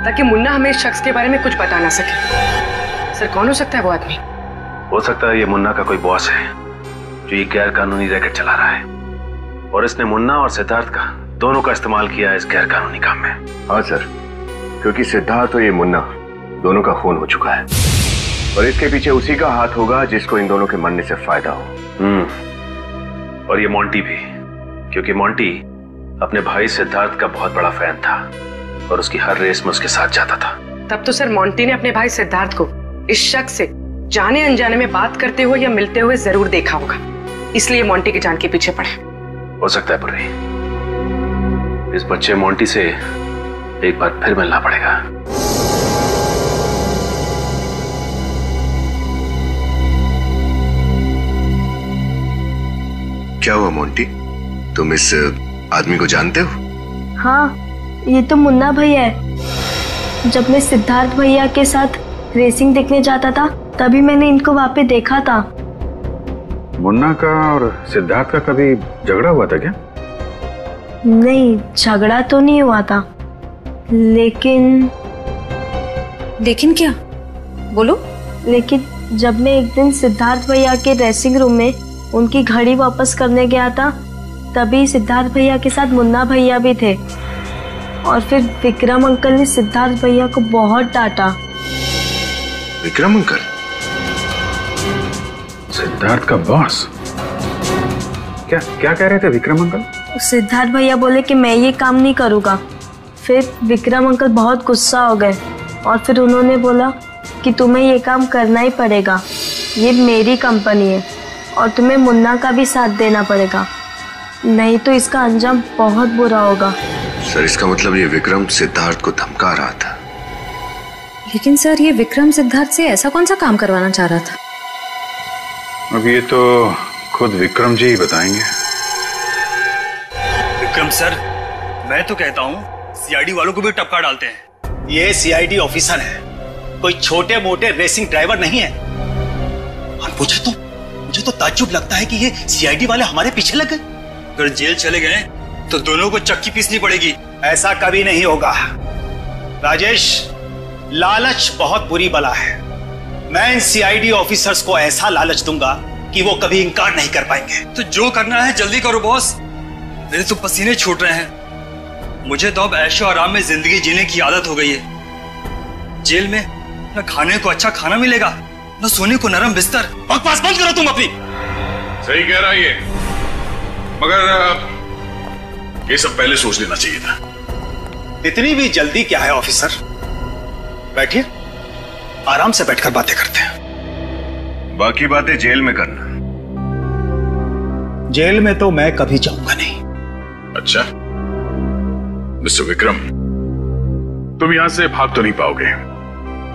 S21: ताकि मुन्ना हमें इस शख्स के बारे में कुछ बता ना सके। सर कौन हो सकता है वो आदमी?
S11: हो सकता है ये मुन्ना का कोई बॉस है जो ये गैर कानूनी रैकेट चला रहा है, और इसने मुन्ना और सिद्धार्थ का दोनों का इस्तेमाल किया है इस गैर कानूनी काम में।
S9: हाँ सर, क्योंकि सिद्धार्थ और ये मुन्ना दोनों का खून हो चुका है, और इसके पीछे उसी का हाथ होगा जिसको इन दोनों के मरने से फायदा हो।
S11: और ये मोंटी भी, क्योंकि मोंटी अपने भाई सिद्धार्थ का बहुत बड़ा फैन था और उसकी हर रेस में उसके साथ जाता था।
S21: तब तो सर मोंटी ने अपने भाई सिद्धार्थ को इस शख्स से जाने अनजाने में बात करते हुए या मिलते हुए जरूर देखा होगा, इसलिए मोंटी की जान के पीछे पड़े।
S11: हो सकता है पुर्री, इस बच्चे मोंटी से एक बार फिर मिलना पड़ेगा।
S9: क्या हुआ मोंटी, तुम इस आदमी को जानते हो?
S14: हाँ, ये तो मुन्ना भैया है। जब मैं सिद्धार्थ भैया के साथ रेसिंग देखने जाता था तभी मैंने इनको वहां पे देखा था।
S7: मुन्ना का और सिद्धार्थ का कभी झगड़ा हुआ था क्या?
S14: नहीं, झगड़ा तो नहीं हुआ था, लेकिन
S12: क्या? बोलो।
S14: लेकिन जब मैं एक दिन सिद्धार्थ भैया के ड्रेसिंग रूम में उनकी घड़ी वापस करने गया था, तभी सिद्धार्थ भैया के साथ मुन्ना भैया भी थे, और फिर विक्रम अंकल ने सिद्धार्थ भैया को बहुत डांटा।
S9: विक्रम अंकल?
S7: सिद्धार्थ का बॉस? क्या कह रहे थे विक्रम अंकल?
S14: सिद्धार्थ भैया बोले कि मैं ये काम नहीं करूँगा। फिर विक्रम अंकल बहुत गुस्सा हो गए, और फिर उन्होंने बोला कि तुम्हें ये काम करना ही पड़ेगा, ये मेरी कंपनी है और तुम्हें मुन्ना का भी साथ देना पड़ेगा, नहीं तो इसका अंजाम बहुत बुरा होगा।
S9: सर इसका मतलब ये विक्रम सिद्धार्थ को धमका रहा था।
S12: लेकिन सर ये विक्रम सिद्धार्थ से ऐसा कौन सा काम करवाना चाह रहा था?
S7: अब ये तो खुद विक्रम जी ही बताएंगे।
S22: विक्रम सर, मैं तो कहता हूँ सीआईडी वालों को भी टपका डालते हैं।
S19: ये सीआईडी ऑफिसर है, कोई छोटे मोटे रेसिंग ड्राइवर नहीं है। और मुझे तो ताज्जुब लगता है कि ये सीआईडी वाले हमारे पीछे लग गए।
S22: अगर जेल चले गए तो दोनों को चक्की पीसनी पड़ेगी।
S19: ऐसा कभी नहीं होगा राजेश, लालच बहुत बुरी बला है। मैं इन सीआईडी ऑफिसर्स को ऐसा लालच दूंगा कि वो कभी इनकार नहीं कर पाएंगे।
S22: तो जो करना है जल्दी करो बॉस, मेरे तो पसीने छूट रहे हैं। मुझे तो अब ऐशो आराम में जिंदगी जीने की आदत हो गई है। जेल में न खाने को अच्छा खाना मिलेगा, न सोने को नरम बिस्तर। बकवास बंद करो तुम अपनी।
S7: सही कह रहा है ये, मगर ये सब पहले सोच लेना चाहिए था।
S19: इतनी भी जल्दी क्या है ऑफिसर? बैठिए, आराम से बैठकर बातें करते हैं।
S9: बाकी बातें जेल में करना।
S19: जेल में तो मैं कभी जाऊंगा नहीं।
S7: अच्छा मिस्टर विक्रम, तुम यहां से भाग तो नहीं पाओगे,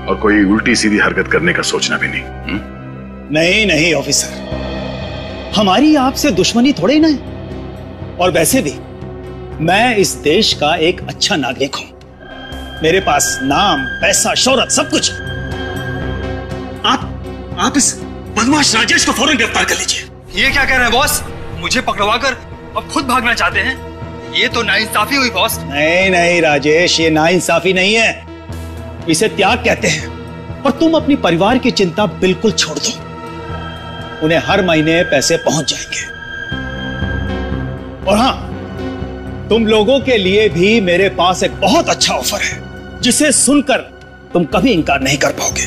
S7: और कोई उल्टी सीधी हरकत करने का सोचना भी नहीं।
S19: नहीं ऑफिसर, हमारी आपसे दुश्मनी थोड़ी ना है। और वैसे भी मैं इस देश का एक अच्छा नागरिक हूं, मेरे पास नाम, पैसा, शोहरत सब कुछ। आप इस बदमाश राजेश को फौरन गिरफ्तार कर लीजिए।
S22: ये क्या कह रहे हैं बॉस? मुझे पकड़वा कर अब खुद भागना चाहते हैं? ये तो नाइंसाफी हुई बॉस।
S19: नहीं राजेश, ये नाइंसाफी नहीं है, इसे त्याग कहते हैं। और तुम अपनी परिवार की चिंता बिल्कुल छोड़ दो, उन्हें हर महीने पैसे पहुंच जाएंगे। और हां, तुम लोगों के लिए भी मेरे पास एक बहुत अच्छा ऑफर है, जिसे सुनकर तुम कभी इनकार नहीं कर पाओगे।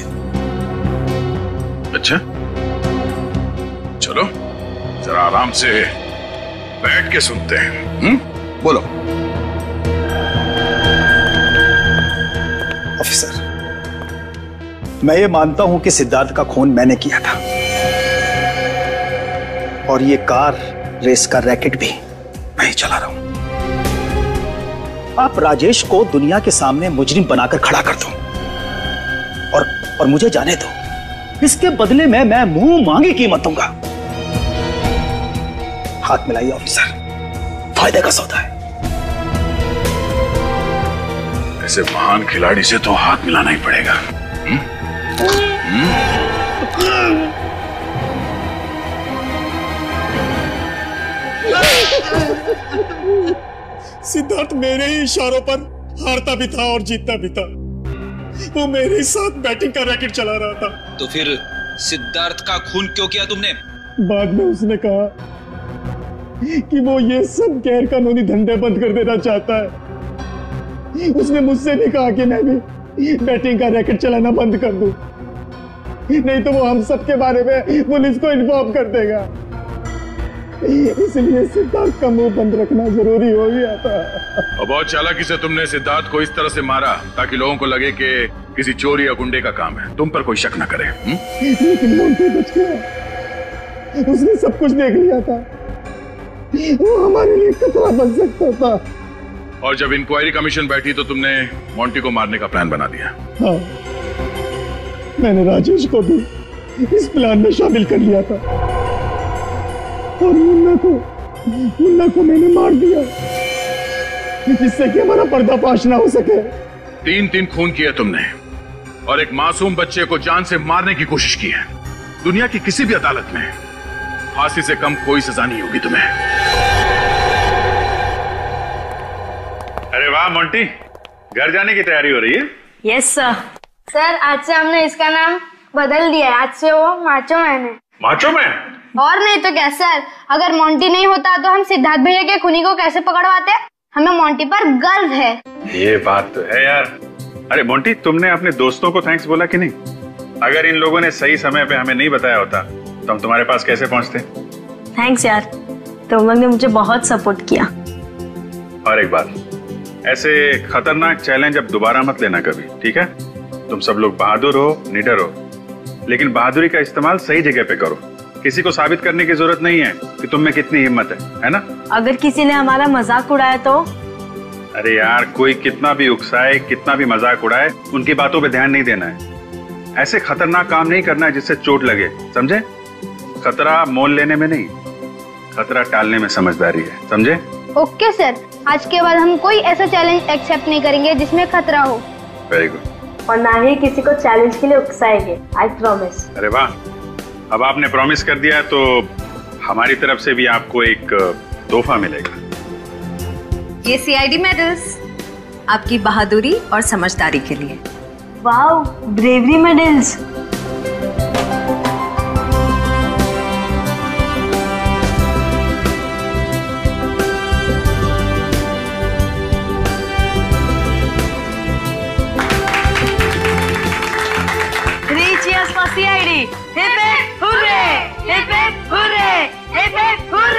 S7: अच्छा, चलो जरा आराम से बैठ के सुनते हैं। बोलो।
S19: ऑफिसर, मैं ये मानता हूं कि सिद्धार्थ का खून मैंने किया था, और ये कार रेस का रैकेट भी मैं ही चला रहा हूं। आप राजेश को दुनिया के सामने मुजरिम बनाकर खड़ा कर दो, और मुझे जाने दो। इसके बदले में मैं मुंह मांगी कीमत दूंगा। हाथ मिलाइए ऑफिसर, फायदे का सौदा है।
S7: ऐसे महान खिलाड़ी से तो हाथ मिलाना ही पड़ेगा।
S19: सिद्धार्थ मेरे ही इशारों पर हारता भी था और जीतता भी था। वो मेरे साथ बैटिंग का रैकेट चला रहा था।
S10: तो फिर सिद्धार्थ का खून क्यों किया तुमने?
S19: बाद में उसने कहा कि वो ये सब गैर कानूनी धंधे बंद कर देना चाहता है। उसने मुझसे भी कहा कि मैं भी बैटिंग का रैकेट चलाना बंद कर दूं, नहीं तो वो हम सब के बारे में पुलिस को इन्फॉर्म कर देगा। इसलिए सिद्धार्थ का मुंह बंद रखना जरूरी हो गया था।
S7: और बहुत चालाकी से तुमने सिद्धार्थ को इस तरह से मारा ताकि लोगों को लगे कि किसी चोर या गुंडे का काम है, तुम पर कोई शक न करे।
S19: लेकिन मोंटी बच गया। उसने सब कुछ देख लिया था। वो हमारे लिए खतरा बन सकता था।
S7: और जब इंक्वायरी कमीशन बैठी तो तुमने मोंटी को मारने का प्लान बना दिया।
S19: हाँ, मैंने राजेश को भी इस प्लान में शामिल कर लिया था और मुन्ना को मैंने मार दिया जिससे कि हमारा पर्दाफाश ना हो सके।
S7: 3 खून किए तुमने और एक मासूम बच्चे को जान से मारने की कोशिश की है। दुनिया की किसी भी अदालत में फांसी से कम कोई सजा नहीं होगी तुम्हें।
S16: अरे वाह मोंटी, घर जाने की तैयारी हो रही है?
S14: Yes sir.
S3: सर आज से हमने इसका नाम बदल दिया है। आज से वो माचो मैन है।
S16: Macho man?
S3: और नहीं तो क्या सर, अगर मोंटी नहीं होता तो हम सिद्धार्थ भैया के खूनी को कैसे पकड़वाते? हमें मोंटी पर गर्व है।
S16: ये बात तो है यार। अरे मोंटी, तुमने अपने दोस्तों को थैंक्स बोला कि नहीं? अगर इन लोगों ने सही समय पे हमें नहीं बताया होता तो हम तुम्हारे पास कैसे पहुंचते?
S14: थैंक्स यार, तुम लोग ने मुझे बहुत सपोर्ट किया।
S16: और एक बात, ऐसे खतरनाक चैलेंज अब दोबारा मत लेना कभी, ठीक है? तुम सब लोग बहादुर हो, निडर हो, लेकिन बहादुरी का इस्तेमाल सही जगह पे करो। किसी को साबित करने की जरूरत नहीं है कि तुम में कितनी हिम्मत है ना? अगर किसी ने हमारा मजाक उड़ाया तो? अरे यार, कोई कितना भी उकसाए, कितना भी मजाक उड़ाए, उनकी बातों पे ध्यान नहीं देना है। ऐसे खतरनाक काम नहीं करना है जिससे चोट लगे, समझे? खतरा मोल लेने में नहीं, खतरा टालने में समझदारी है, समझे?
S3: ओके सर, आज के बाद हम कोई ऐसा चैलेंज एक्सेप्ट नहीं करेंगे जिसमें खतरा हो।
S16: Very good.
S14: और ना ही किसी को चैलेंज के लिए उकसाएंगे, आई प्रॉमिस।
S16: अरे वाह, अब आपने प्रॉमिस कर दिया तो हमारी तरफ से भी आपको एक तोहफा मिलेगा।
S13: ये CID मेडल्स आपकी बहादुरी और समझदारी के लिए।
S14: Wow, bravery medals.
S13: CID. Hip hip hooray! Hip hip hooray! Hip hip hooray!